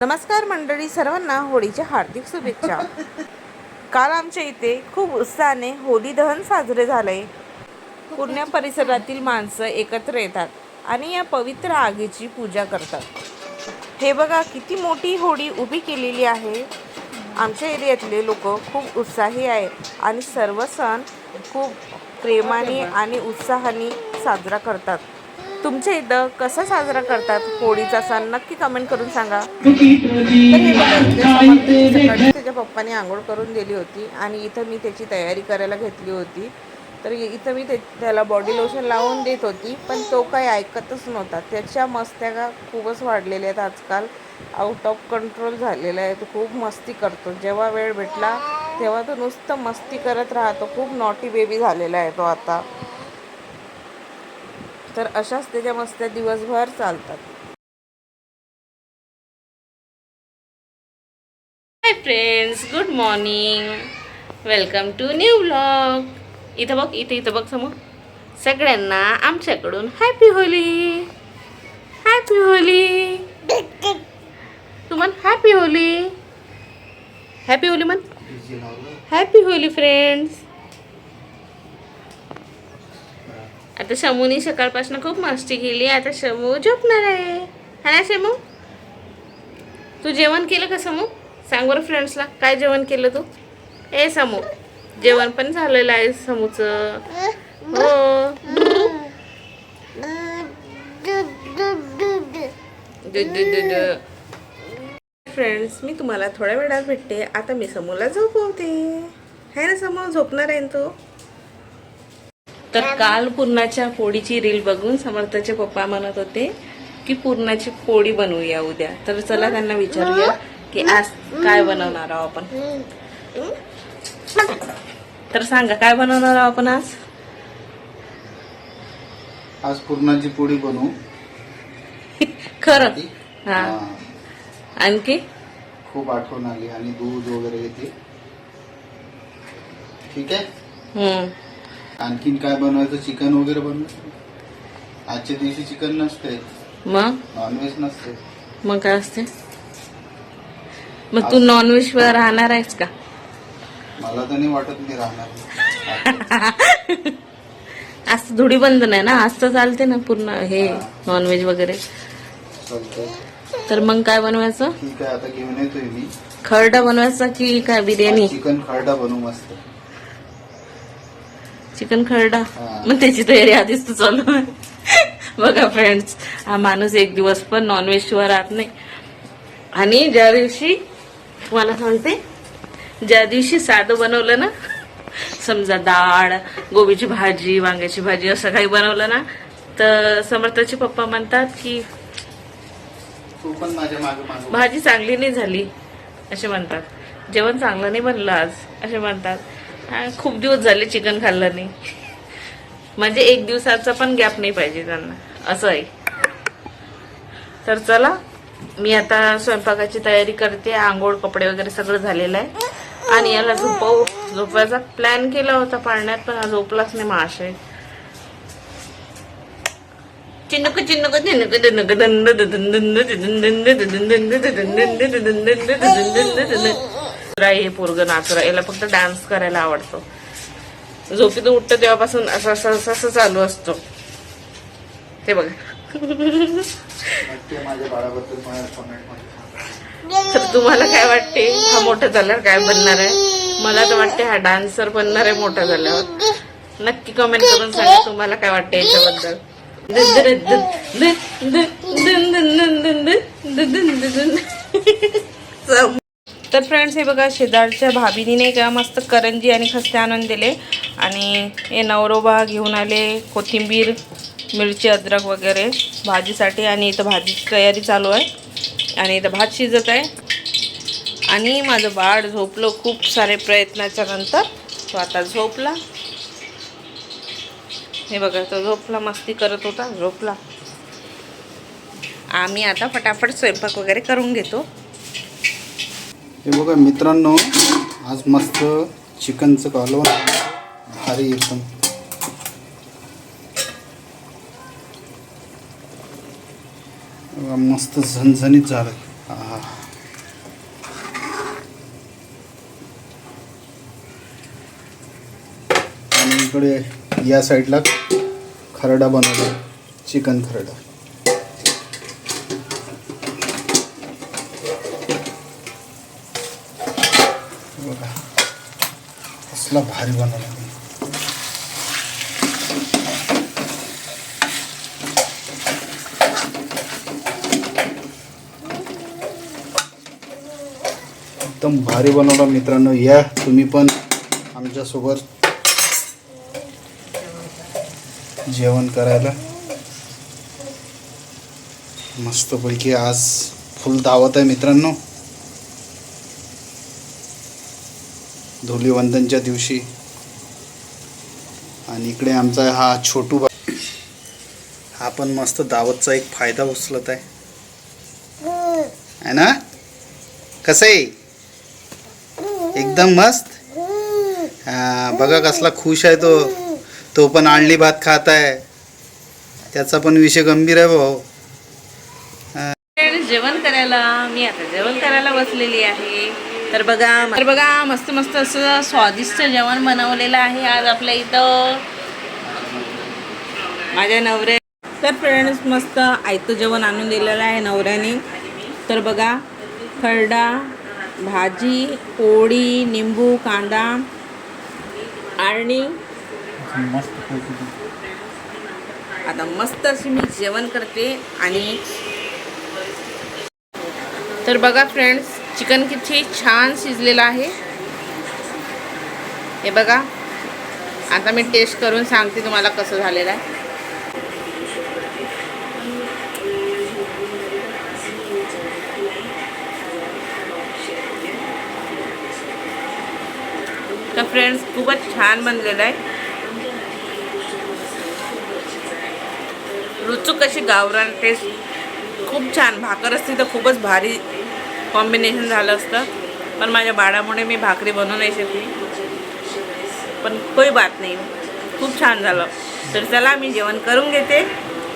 नमस्कार मंडळी, सर्वांना होळीच्या हार्दिक शुभेच्छा. काल आमच्या इथे खूप उत्साहाने होली दहन साजरे झाले. पूर्ण परिसरातील माणसं एकत्र येतात आणि या पवित्र आगीची पूजा करतात. हे बघा किती मोठी होळी उभी केलेली आहे. आमच्या एरियातले लोक खूप उत्साही आहेत आणि सर्व सण खूप प्रेमाने आणि उत्साहाने साजरा करतात. तुमच्या इथं कसा साजरा करतात होळीचा सण नक्की कमेंट करून सांगा. तर हे बघा, इथे समर्थची सकाळी त्याच्या पप्पाने आंघोळ करून दिली होती आणि इथं मी त्याची तयारी करायला घेतली होती. तर इथं मी त्याला बॉडी लोशन लावून देत होती, पण तो काही ऐकतच नव्हता. त्याच्या मस्त्या खूपच वाढलेल्या आहेत आजकाल. आउट ऑफ कंट्रोल झालेला आहे. तो खूप मस्ती करतो. जेव्हा वेळ भेटला तेव्हा तो नुसतं मस्ती करत राहतो. खूप नॉटी बेबी झालेला आहे तो आता. तर अशाच त्याच्या मस्त्या दिवसभर चालतात. Hi friends, good morning, welcome to new vlog. इथं बघ समोर. सगळ्यांना आमच्याकडून हॅपी होली. हॅपी होली. तू म्हण हॅपी होली. हॅपी होली म्हण. Happy Holi friends. आता शमूनी सकाळपासून खूप मस्ती केली. आता शमू झोपणार आहे. हा ना शमू? तू जेवण केलं का समू? सांग बरं फ्रेंड्सला, काय जेवण केलं तू? ए समू, जेवण पण झालेलं आहे समूचं. हो. फ्रेंड्स, मी तुम्हाला थोड्या वेळात भेटते. आता मी समूला झोपवते. है ना समू? झोपणार आहे तो. तर काल पुरणाच्या पोळीची रील बघून समर्थाचे पप्पा म्हणत होते की पुरणाची पोळी बनवूया उद्या. तर चला त्यांना विचारूया की आज काय बनवणार आहोत आपण. तर सांगा, काय बनवणार आहोत आपण आज? आज पुरणाची पोळी बनवू. खरं? हा. आणखी खूप आठवण आली आणि दूध वगैरे येते. ठीक आहे. आणखीन काय बनवायचं? चिकन वगैरे बनवायचं. आजच्या दिवशी चिकन नसते, मग नॉनव्हेज नसते. मग काय असते? मग तू नॉनव्हेज वर राहणार आहेस का? मला तर नाही वाटत मी राहणार. आज धुडी बंद नाही ना, आज तर चालते ना पूर्ण हे नॉनव्हेज वगैरे. चालतंय. तर मग काय बनवायचं? ठीक आहे, आता घेऊन येतोय मी. खरडा बनवायचा की काय बिर्याणी? चिकन खरडा बनवू मस्त. चिकन खरडा. मग त्याची तयारी आधीच तर चालू आहे. बघा फ्रेंड्स, हा माणूस एक दिवस पण नॉनव्हेज शिवाय राहत नाही. आणि ज्या दिवशी तुम्हाला सांगते, ज्या दिवशी साधं बनवलं ना, समजा डाळ, गोबीची भाजी, वांग्याची भाजी असं काही बनवलं ना, तर समर्थाचे पप्पा म्हणतात की तू पण माझ्या मागे भाजी चांगली नाही झाली असे म्हणतात. जेवण चांगलं नाही बनलं आज असे म्हणतात. खूप दिवस झाले चिकन खाल्लं नाही. म्हणजे एक दिवसाचा पण गॅप नाही पाहिजे त्यांना, असं आहे. तर चला, मी आता स्वयंपाकाची तयारी करते. आंघोळ, कपडे वगैरे सगळं झालेलं आहे. आणि याला झोपायचा प्लॅन केला होता पाळण्यात, पण हा झोपलाच नाही महाशय. चिन्नक चिन्नक चिन्नक चिन्नक दंड दंड हे पोरग नाचरा. याला फक्त डान्स करायला आवडतो. झोपीतून उठतं तेव्हापासून असं असं असं असं चालू असतो. ते बघा. माझ्या बाळाबद्दल तर तुम्हाला काय वाटते, हा मोठा झाल्यावर काय बनणार आहे? मला तर वाटते हा डान्सर बनणार आहे मोठा झाल्यावर. नक्की कमेंट करून सांगा तुम्हाला काय वाटते याच्याबद्दल. तर फ्रेंड्स, हे बघा, शेजारच्या भाभीने नाही का मस्त करंजी आणि खस्ते आणून दिले. आणि हे नवरोबा घेऊन आले कोथिंबीर, मिरची, अद्रक वगैरे भाजीसाठी. आणि इथं भाजीची तयारी चालू आहे. आणि इथं भात शिजत आहे. आणि माझं बाळ झोपलं खूप सारे प्रयत्नाच्या नंतर. तो आता झोपला. हे बघा, तो झोपला. मस्ती करत होता, झोपला. आम्ही आता फटाफट स्वयंपाक वगैरे करून घेतो. हे बघा मित्रांनो, आज मस्त चिकनचं कालवण भारी एकदम. मस्त झणझणीत झालं. इकडे या साईडला खरडा बनवला, चिकन खरडा. बघा कसला भारी बनवला. एकदम भारी बनवला मित्रांनो. या तुम्ही पण आमच्यासोबत जेवण करायला. मस्तपैकी आज फुल दावत आहे मित्रांनो, धुलीवंदनच्या दिवशी. आणि इकडे आमचा हा छोटू हा पण मस्त दावतचा एक फायदा उचलत आहे ना. कसं आहे, एकदम मस्त. बघा कसला खुश आहे तो पण आळणी भात खात आहे. त्याचा पण विषय गंभीर आहे भाऊ. जेवण करायला मी आता जेवण करायला बसलेली आहे. तर बघा मस्त मस्त असं स्वादिष्ट जेवण बनवलेलं आहे आज आपल्या इथं माझ्या नवऱ्या. तर फ्रेंड्स मस्त आयतं जेवण आणून दिलेलं आहे नवऱ्याने. तर बघा खरडा, भाजी, पोळी, निंबू, कांदा आणि आता मस्त अशी मी जेवण करते. आणि तर बघा फ्रेंड्स चिकन किती छान शिजलेलं आहे हे बघा. आता मी टेस्ट करून सांगते तुम्हाला कसं झालेलं आहे. तर फ्रेंड्स खूपच छान बनलेलं आहे. रुचूक अशी गावरान टेस्ट, खूप छान. भाकर असती तर खूपच भारी कॉम्बिनेशन झालं असतं, पण माझ्या बाळामुळे मी भाकरी बनवू नाही शकली. पण कोई बात नाही, खूप छान झालं. तर चला मी जेवण करून घेते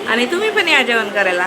आणि तुम्ही पण या जेवण करायला.